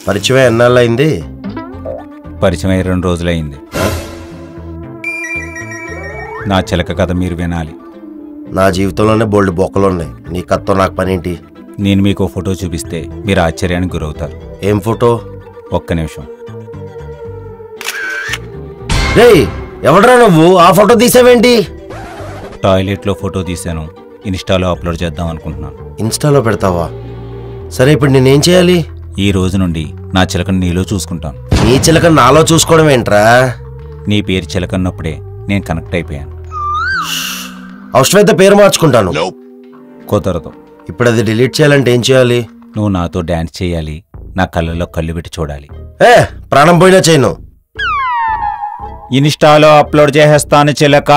పరిచయం ఎన్నాళ్ళయింది? పరిచయం 2 రోజులైంది. నా చిలక కథ మీరు వినాలి. నా జీవితంలోనే బోల్డ్ బొక్కలున్నాయి, నీ కథతో నాకు పనేంటి? నేను మీకు ఫోటో చూపిస్తే మీరు ఆశ్చర్యానికి గురవుతారు. ఏం ఫోటో? ఒక్క నిమిషం. రేయ్, ఎవడ్రా నువ్వు? ఆ ఫోటో తీసావేంటి? టాయిలెట్లో ఫోటో తీశాను, ఇన్స్టాలో అప్లోడ్ చేద్దాం అనుకుంటున్నాను. ఇన్స్టాలో పెడతావా? సరే, ఇప్పుడు నేనేం చేయాలి? ఈ రోజు నుండి నా చిలకను నీలో చూసుకుంటాను. నీ చిలక నాలో చూసుకోవడం ఏంట్రా? నీ పేరు చిలకన్నప్పుడే నేను కనెక్ట్ అయిపోయాను. అవసరమైతే పేరు మార్చుకుంటాను. కుదరదు. ఇప్పుడు అది డిలీట్ చేయాలంటే ఏం చేయాలి? నువ్వు నాతో డాన్స్ చేయాలి, నా కళ్ళల్లో కళ్ళు పెట్టి చూడాలి. ప్రాణం పోయినా చేయను. ఇన్స్టాలో అప్లోడ్ చేసేస్తాను చిలక.